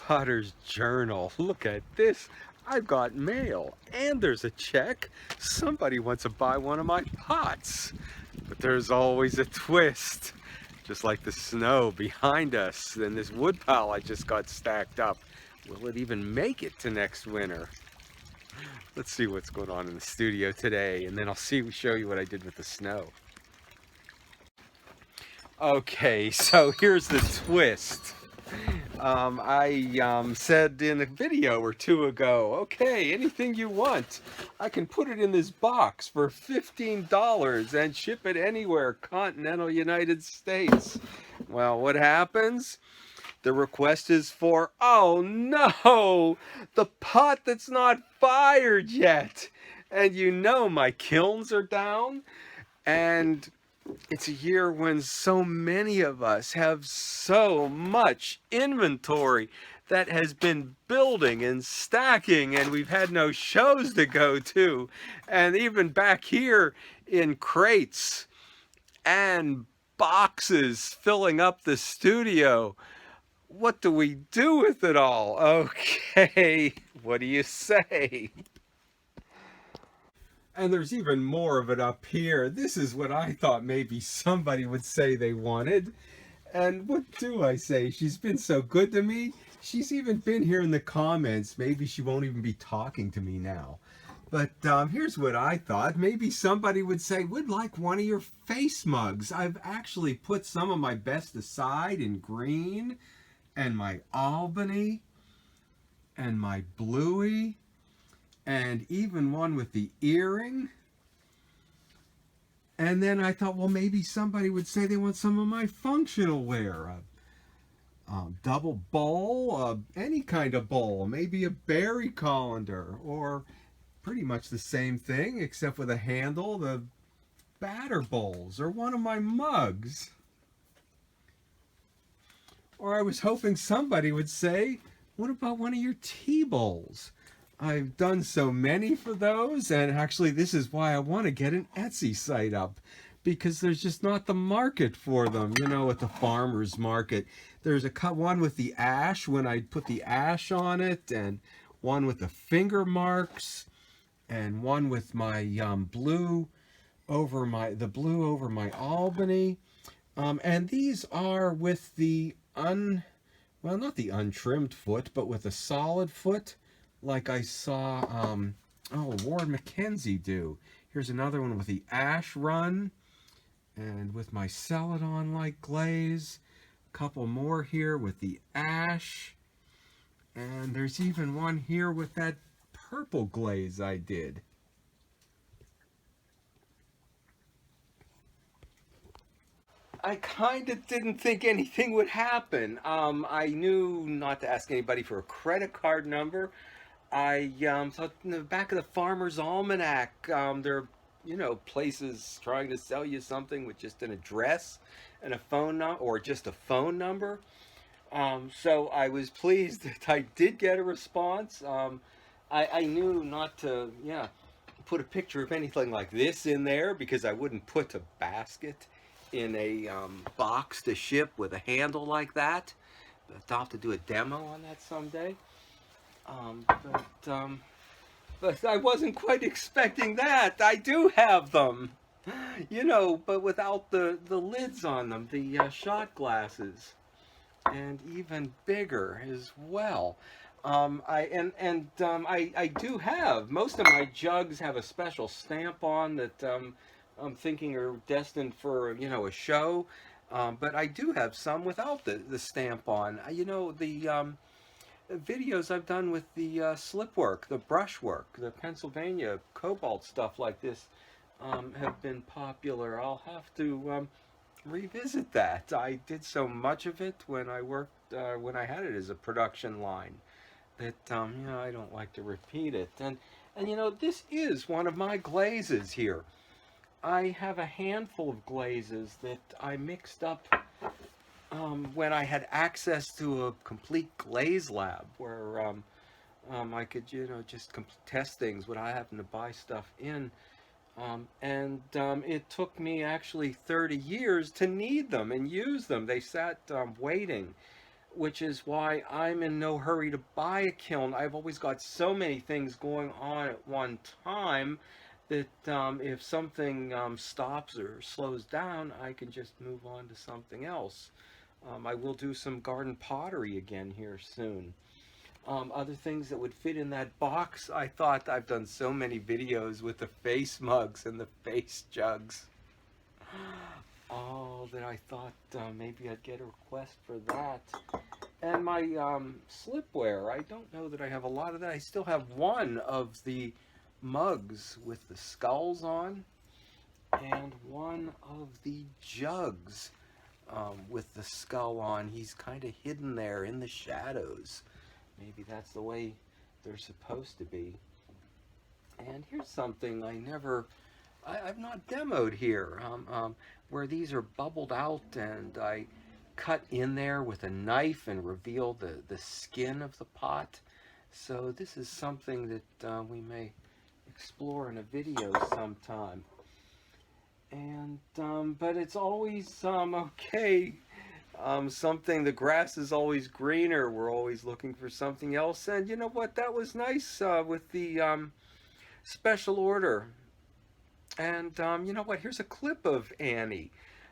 Potter's journal. Look at this. I've got mail and there's a check. Somebody wants to buy one of my pots. But there's always a twist. Just like the snow behind us and this wood pile I just got stacked up. Will it even make it to next winter? Let's see what's going on in the studio today, and then I'll show you what I did with the snow. Okay, so here's the twist. I said in a video or two ago, okay, anything you want, I can put it in this box for $15 and ship it anywhere, continental United States. Well, what happens? The request is for, oh no, the pot that's not fired yet. And you know my kilns are down, and it's a year when so many of us have so much inventory that has been building and stacking, and we've had no shows to go to. And even back here in crates and boxes filling up the studio. What do we do with it all? Okay, what do you say? And there's even more of it up here. This is what I thought maybe somebody would say they wanted. And what do I say? She's been so good to me. She's even been here in the comments. Maybe she won't even be talking to me now. But here's what I thought. Maybe somebody would say, would like one of your face mugs. I've actually put some of my best aside in green, and my Albany, and my Bluey, and even one with the earring. And then I thought, well, maybe somebody would say they want some of my functional wear. A double bowl, any kind of bowl, maybe a berry colander, or pretty much the same thing, except with a handle, the batter bowls, or one of my mugs. Or I was hoping somebody would say, what about one of your tea bowls? I've done so many for those, and actually this is why I want to get an Etsy site up, because there's just not the market for them, you know, at the farmer's market. There's one with the ash, when I put the ash on it, and one with the finger marks, and one with my blue over my Albany. And these are with the well, not the untrimmed foot, but with a solid foot, like I saw Warren McKenzie do. Here's another one with the ash run, and with my Celadon like glaze. A couple more here with the ash, and there's even one here with that purple glaze I did. I kind of didn't think anything would happen. I knew not to ask anybody for a credit card number. I thought in the back of the Farmer's Almanac, there are, you know, places trying to sell you something with just an address and a phone number, or just a phone number. So I was pleased that I did get a response. I knew not to, put a picture of anything like this in there, because I wouldn't put a basket in a box to ship with a handle like that. I'll have to do a demo on that someday. But I wasn't quite expecting that. I do have them, you know, but without the lids on them, the shot glasses, and even bigger as well. I do have, most of my jugs have a special stamp on that I'm thinking are destined for, you know, a show. But I do have some without the stamp on. You know, the videos I've done with the slip work, the brush work, the Pennsylvania cobalt stuff like this have been popular. I'll have to revisit that. I did so much of it when I worked, when I had it as a production line, that you know, I don't like to repeat it. And you know, this is one of my glazes here. I have a handful of glazes that I mixed up when I had access to a complete glaze lab, where I could, you know, just test things when I happen to buy stuff in. It took me actually 30 years to need them and use them. They sat waiting. which is why I'm in no hurry to buy a kiln. I've always got so many things going on at one time that if something stops or slows down, I can just move on to something else. I will do some garden pottery again here soon. Other things that would fit in that box, I thought I've done so many videos with the face mugs and the face jugs. Oh, that I thought maybe I'd get a request for that. And my slipware, I don't know that I have a lot of that. I still have one of the mugs with the skulls on, and one of the jugs with the skull on. He's kind of hidden there in the shadows. Maybe that's the way they're supposed to be. And here's something I've not demoed here, where these are bubbled out, and I cut in there with a knife and reveal the skin of the pot. So this is something that we may explore in a video sometime. And but it's always okay. Something, the grass is always greener. We're always looking for something else. And you know what? That was nice with the special order. And you know what? Here's a clip of Annie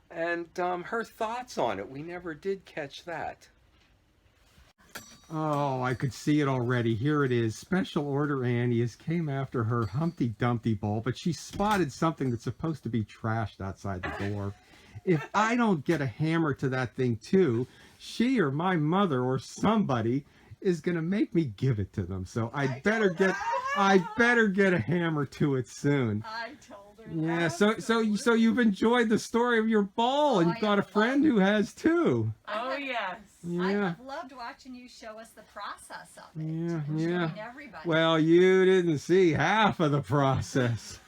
and her thoughts on it. We never did catch that. Oh, I could see it already. Here it is. Special order Annie came after her Humpty Dumpty bowl, but she spotted something that's supposed to be trashed outside the door. If I don't get a hammer to that thing too, she or my mother or somebody is gonna make me give it to them. So I better get a hammer to it soon. I told her. Yeah, so you've enjoyed the story of your ball, and you've got a friend who has too. Oh yes. Yeah. I have loved watching you show us the process of it. Yeah, and yeah. showing everybody. Well, you didn't see half of the process.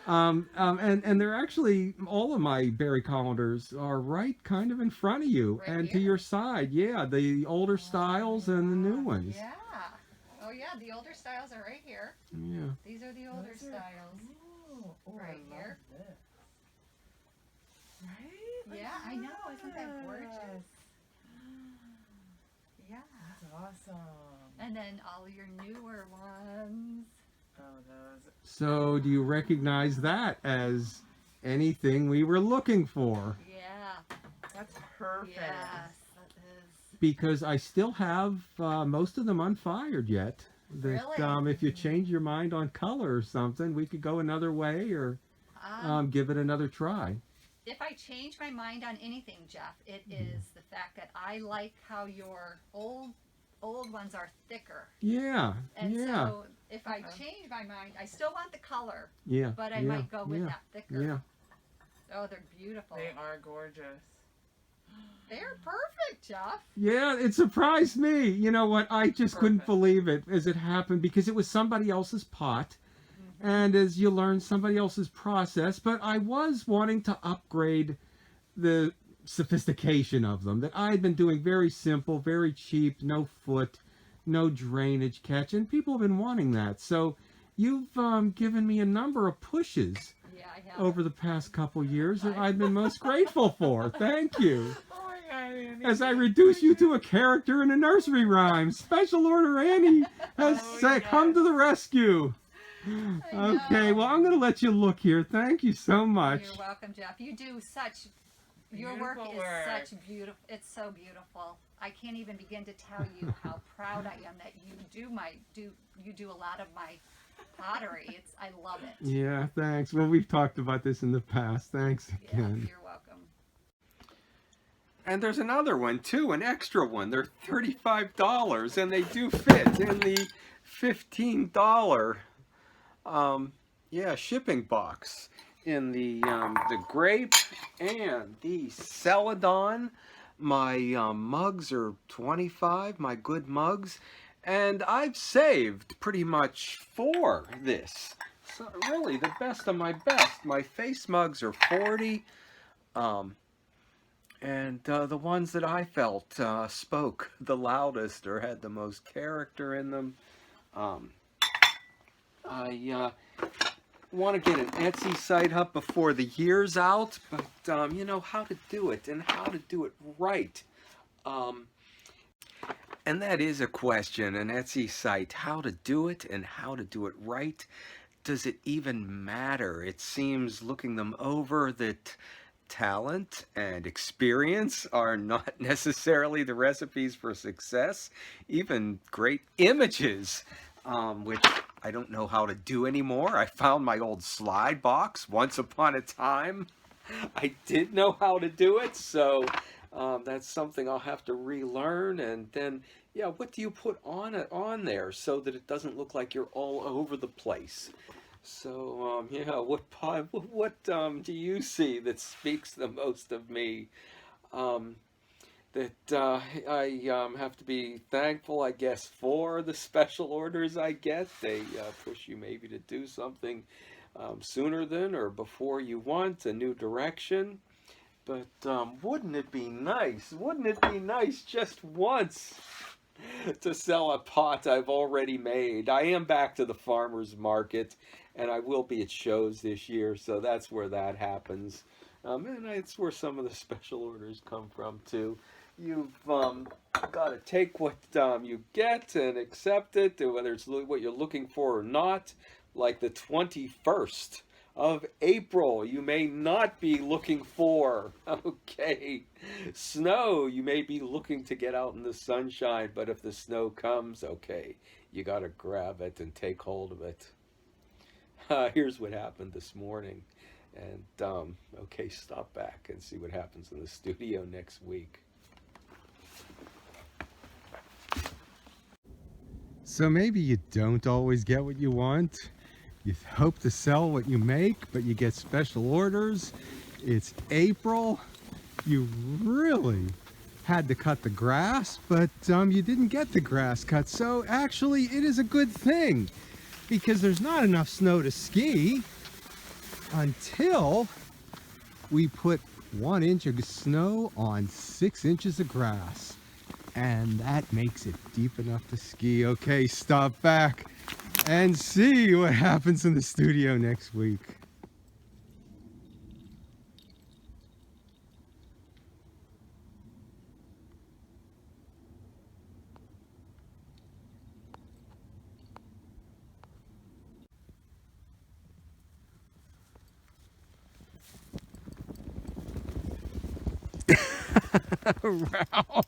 And they're actually, all of my berry colanders are right kind of in front of you, Right and here. to your side. Yeah, the older styles and the new ones. Yeah. Oh yeah, the older styles are right here. Yeah. These are the older styles. Right I here. love this. Right? Yeah, I know. Isn't that gorgeous? Yeah. That's awesome. And then all your newer ones. Oh, those. So, do you recognize that as anything we were looking for? Yeah. That's perfect. Yes, that is. Because I still have most of them unfired yet. That, Really? if you change your mind on color or something, we could go another way or give it another try. If I change my mind on anything, Jeff, it is the fact that I like how your old ones are thicker. Yeah, And yeah, so if I change my mind, I still want the color, yeah. but I yeah, might go with yeah, that thicker. Yeah. Oh, they're beautiful. They are gorgeous. They're perfect, Jeff. Yeah, it surprised me. You know what? I just couldn't Perfect. believe it as it happened because it was somebody else's pot. And as you learn, somebody else's process. But I was wanting to upgrade the sophistication of them. That I had been doing very simple, very cheap, no foot, no drainage catch. And people have been wanting that. So you've given me a number of pushes Yeah, I have. over the past couple years that I've been most grateful for. Thank you. Oh my God, Annie. As I reduce you to a character in a nursery rhyme, Special Order Annie has Oh, come to the rescue. I Okay, know. well, I'm going to let you look here. Thank you so much. You're welcome, Jeff. You do such. Your work Beautiful is work. such beautiful. It's so beautiful. I can't even begin to tell you how proud I am that you do a lot of my pottery. I love it. Yeah, thanks. Well, we've talked about this in the past. Thanks Yeah, again. you're welcome. And there's another one, too, an extra one. They're $35, and they do fit in the $15 shipping box in the grape and the celadon. My mugs are $25, my good mugs, and I've saved pretty much for this. So really, the best of my best. My face mugs are $40, and the ones that I felt spoke the loudest or had the most character in them. I want to get an Etsy site up before the year's out, but you know how to do it and how to do it right. Um, and that is a question, an Etsy site, how to do it and how to do it right. Does it even matter? It seems, looking them over, that talent and experience are not necessarily the recipes for success. Even great images, which I don't know how to do anymore. I found my old slide box once upon a time. I did know how to do it, so that's something I'll have to relearn. And then, yeah, what do you put on it on there so that it doesn't look like you're all over the place? So, yeah, what do you see that speaks the most of me? Um, that I have to be thankful, I guess, for the special orders I get. They push you maybe to do something sooner than or before you want, a new direction. But wouldn't it be nice? Wouldn't it be nice just once to sell a pot I've already made? I am back to the farmer's market, and I will be at shows this year, so that's where that happens. And it's where some of the special orders come from, too. You've got to take what you get and accept it, whether it's what you're looking for or not. Like the 21st of April, you may not be looking for. Okay. Snow, you may be looking to get out in the sunshine, but if the snow comes, okay, you got to grab it and take hold of it. Here's what happened this morning. And, okay, stop back and see what happens in the studio next week. So maybe you don't always get what you want. You hope to sell what you make, but you get special orders. It's April. You really had to cut the grass, but you didn't get the grass cut. So actually, it is a good thing because there's not enough snow to ski until we put 1 inch of snow on 6 inches of grass. And that makes it deep enough to ski. Okay, stop back and see what happens in the studio next week. Ralph.